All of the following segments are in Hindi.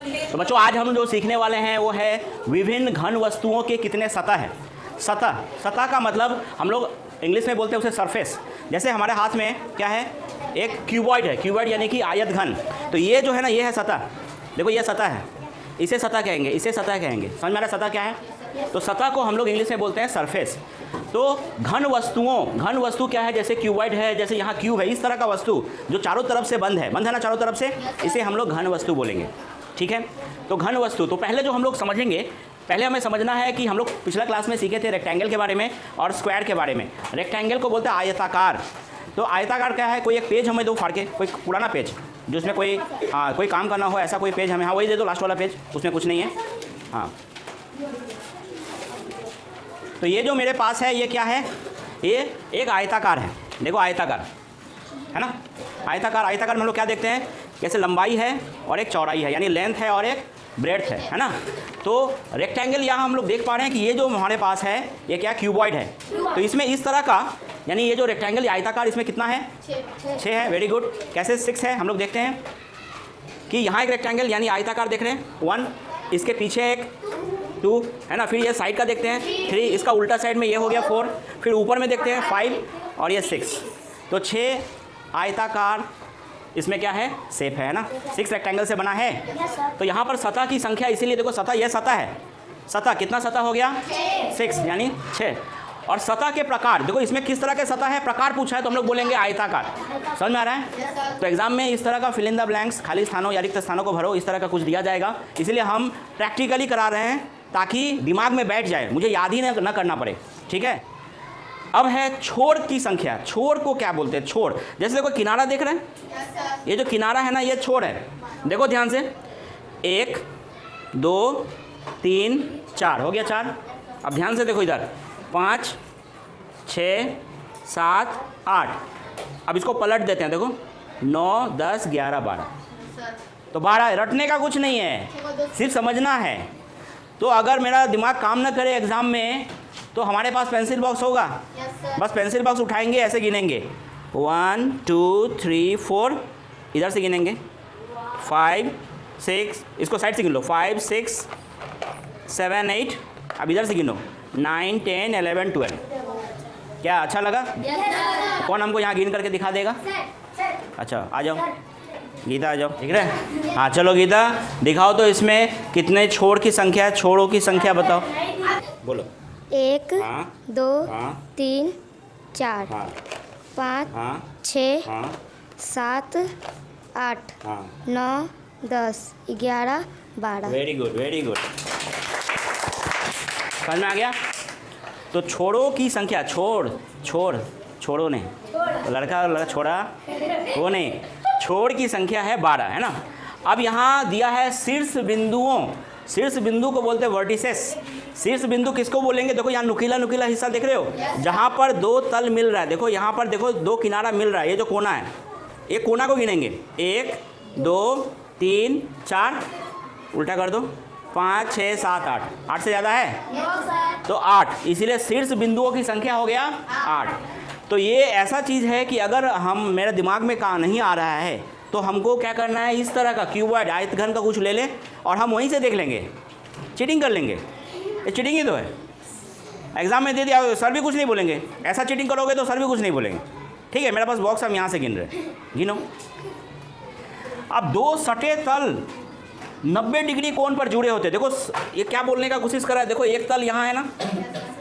तो बच्चों आज हम जो सीखने वाले हैं वो है विभिन्न घन वस्तुओं के कितने सतह है। सतह का मतलब हम लोग इंग्लिश में बोलते हैं उसे सरफेस। जैसे हमारे हाथ में क्या है, एक क्यूबॉइड है, क्यूबॉइड यानी कि आयत घन। तो ये जो है ना, ये है सतह। देखो ये सतह है, इसे सतह कहेंगे, इसे सतह कहेंगे। समझ में आ रहा है सतह क्या है? तो सतह को हम लोग इंग्लिश में बोलते हैं सरफेस। तो घन वस्तु क्या है? जैसे क्यूबॉइड है, जैसे यहाँ क्यूब है, इस तरह का वस्तु जो चारों तरफ से बंद है ना चारों तरफ से, इसे हम लोग घन वस्तु बोलेंगे। ठीक है, तो घन वस्तु। तो पहले जो हम लोग समझेंगे, पहले हमें समझना है कि हम लोग पिछला क्लास में सीखे थे रेक्टेंगल के बारे में और स्क्वायर के बारे में। रेक्टेंगल को बोलते हैं आयताकार। तो आयताकार क्या है? कोई एक पेज हमें दो फाड़ के, कोई पुराना पेज जिसमें कोई काम करना हो, ऐसा कोई पेज हमें, हाँ वही दे दो, लास्ट वाला पेज, उसमें कुछ नहीं है। हाँ, तो ये जो मेरे पास है ये क्या है? ये एक आयताकार है। देखो आयताकार है ना, आयताकार में हम लोग क्या देखते हैं, जैसे लंबाई है और एक चौड़ाई है, यानी लेंथ है और एक ब्रेड्थ है ना। तो रेक्टेंगल यहाँ हम लोग देख पा रहे हैं कि ये जो हमारे पास है ये क्या, क्यूबॉइड है। तो इसमें इस तरह का, यानी ये जो रेक्टेंगल आयताकार, इसमें कितना है? 6 है। Very good. कैसे 6 है? हम लोग देखते हैं कि यहाँ एक रेक्टेंगल यानी आयताकार देख रहे हैं, 1, इसके पीछे एक 2 है ना, फिर ये साइड का देखते हैं 3, इसका उल्टा साइड में ये हो गया 4, फिर ऊपर में देखते हैं 5 और ये 6। तो 6 आयताकार इसमें क्या है, शेप है ना, 6 रेक्टेंगल से बना है। तो यहाँ पर सतह की संख्या, इसीलिए देखो सतह, यह सतह है। सतह कितना सतह हो गया? 6 यानी 6। और सतह के प्रकार देखो, इसमें किस तरह के सतह है, प्रकार पूछा है तो हम लोग बोलेंगे आयताकार। समझ में आ रहा है? तो एग्जाम में इस तरह का फिल इन द ब्लैंक्स, खाली स्थानों या रिक्त स्थानों को भरो, इस तरह का कुछ दिया जाएगा। इसीलिए हम प्रैक्टिकली करा रहे हैं ताकि दिमाग में बैठ जाए, मुझे याद ही न करना पड़े। ठीक है, अब है छोर की संख्या। छोर को क्या बोलते हैं? छोर, जैसे देखो किनारा देख रहे हैं, ये जो किनारा है ना, ये छोर है। देखो ध्यान से, 1 2 3 4 हो गया 4। अब ध्यान से देखो इधर, 5 6 7 8। अब इसको पलट देते हैं, देखो 9 10 11 12। तो 12 रटने का कुछ नहीं है, सिर्फ समझना है। तो अगर मेरा दिमाग काम न करे एग्ज़ाम में, तो हमारे पास पेंसिल बॉक्स होगा। बस पेंसिल बॉक्स उठाएंगे, ऐसे गिनेंगे 1 2 3 4, इधर से गिनेंगे 5 6, इसको साइड से गिन लो, 5 6 7 8। अब इधर से गिनो 9 10 11 12। क्या अच्छा लगा? कौन हमको यहाँ गिन करके दिखा देगा? अच्छा आ जाओ गीता, आ जाओ। ठीक है, हाँ चलो गीता दिखाओ तो इसमें कितने छोर की संख्या है, छोरों की संख्या बताओ, बोलो। 1 हाँ 2 हाँ 3 4 हाँ 5 हाँ 6 हाँ 7 8 हाँ। 9 10 11 12। वेरी गुड वेरी गुड, समझ में आ गया? तो छोरों की संख्या, छोरों ने, लड़का छोड़ा वो नहीं, छोर की संख्या है 12 है ना। अब यहाँ दिया है शीर्ष बिंदुओं। शीर्ष बिंदु को बोलते हैं वर्टिसेस। शीर्ष बिंदु किसको बोलेंगे? देखो यहाँ नुकीला हिस्सा देख रहे हो, जहाँ पर 2 तल मिल रहा है। देखो यहाँ पर देखो 2 किनारा मिल रहा है, ये जो कोना है, एक कोना को गिनेंगे 1 2 3 4, उल्टा कर दो 5 6 7 8। 8 से ज़्यादा है तो 8, इसीलिए शीर्ष बिंदुओं की संख्या हो गया 8। तो ये ऐसा चीज़ है कि अगर हम, मेरे दिमाग में कहाँ नहीं आ रहा है, तो हमको क्या करना है, इस तरह का क्यूबॉइड आयत घन का कुछ ले लें और हम वहीं से देख लेंगे, चीटिंग कर लेंगे। ये चीटिंग ही तो है, एग्जाम में दे दिया, सर भी कुछ नहीं बोलेंगे। ऐसा चीटिंग करोगे तो सर भी कुछ नहीं बोलेंगे। ठीक है, मेरे पास बॉक्स, हम यहाँ से गिन रहे, गिनो। अब 2 सटे तल 90 डिग्री कोण पर जुड़े होते। देखो ये क्या बोलने का कोशिश कर रहा है, देखो एक तल यहाँ है ना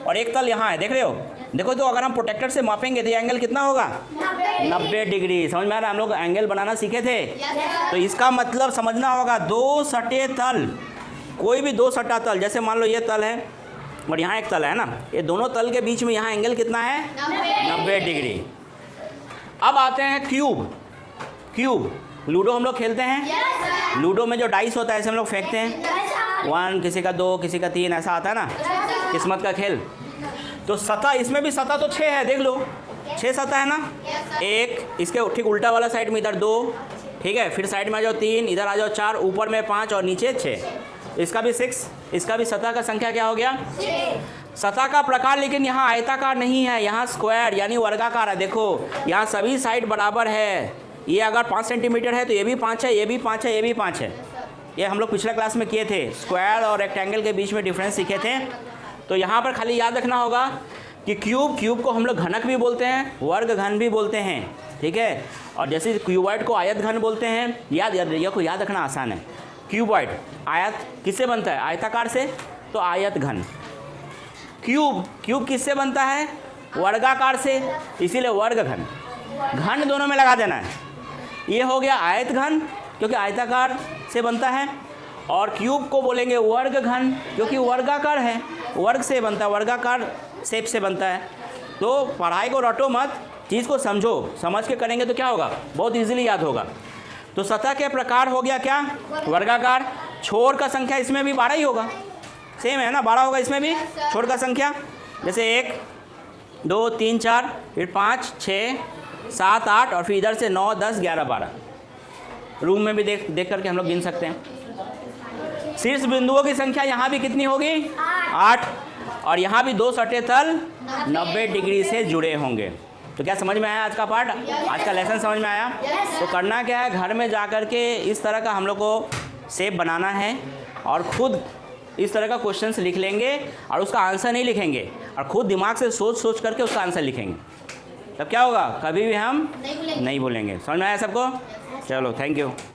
और एक तल यहाँ है, देख रहे हो? देखो तो अगर हम प्रोटेक्टर से मापेंगे तो ये एंगल कितना होगा? 90 डिग्री। समझ में आ रहा है? हम लोग एंगल बनाना सीखे थे। तो इसका मतलब समझना होगा, 2 सटे तल, कोई भी 2 सटा तल, जैसे मान लो ये तल है और यहाँ एक तल है ना, ये दोनों तल के बीच में यहाँ एंगल कितना है? 90 डिग्री। अब आते हैं क्यूब। लूडो हम लोग खेलते हैं, लूडो में जो डाइस होता है ऐसे हम लोग फेंकते हैं, 1 किसी का 2 किसी का 3, ऐसा आता है ना, किस्मत का खेल। तो सतह, इसमें भी सतह तो 6 है, देख लो 6 सतह है ना। 1, इसके ठीक उल्टा वाला साइड में इधर 2, ठीक है, फिर साइड में आ जाओ 3, इधर आ जाओ 4, ऊपर में 5 और नीचे 6। इसका भी 6, इसका भी सतह का संख्या क्या हो गया? 6। सतह का प्रकार लेकिन यहाँ आयताकार नहीं है, यहाँ स्क्वायर यानी वर्गाकार है। देखो यहाँ सभी साइड बराबर है। ये अगर 5 सेंटीमीटर है तो ये भी 5 है, ये भी 5 है, ये भी 5 है। ये हम लोग पिछले क्लास में किए थे, स्क्वायर और रेक्टेंगल के बीच में डिफरेंस सीखे थे। तो यहाँ पर खाली याद रखना होगा कि क्यूब को हम लोग घनक भी बोलते हैं, वर्ग घन भी बोलते हैं, ठीक है। और जैसे क्यूबॉइड को आयत घन बोलते हैं, ये को याद रखना आसान है। क्यूबॉइड आयत किससे बनता है? आयताकार से, तो आयत घन। क्यूब किससे बनता है? वर्गाकार से, इसीलिए वर्ग घन। घन दोनों में लगा देना है। ये हो गया आयत घन क्योंकि आयताकार से बनता है, और क्यूब को बोलेंगे वर्ग घन क्योंकि वर्गाकार है, वर्ग से बनता है, वर्गाकार शेप से बनता है। तो पढ़ाई को रटो मत, चीज़ को समझो, समझ के करेंगे तो क्या होगा? बहुत इजीली याद होगा। तो सतह के प्रकार हो गया क्या? वर्गाकार। छोर का संख्या इसमें भी 12 ही होगा, सेम है ना, 12 होगा इसमें भी छोर का संख्या। जैसे 1 2 3 4, फिर 5 6 7 8, और फिर इधर से 9 10 11 12। रूम में भी देख करके हम लोग गिन सकते हैं। शीर्ष बिंदुओं की संख्या यहाँ भी कितनी होगी? 8। और यहाँ भी 2 सटे तल 90 डिग्री से जुड़े होंगे। तो क्या समझ में आया आज का पार्ट? आज का लेसन समझ में आया? तो करना क्या है, घर में जा कर के इस तरह का हम लोग को शेप बनाना है और खुद इस तरह का क्वेश्चंस लिख लेंगे और उसका आंसर नहीं लिखेंगे, और खुद दिमाग से सोच करके उसका आंसर लिखेंगे। तब क्या होगा? कभी भी हम नहीं भूलेंगे। समझ में आया सबको? चलो, थैंक यू।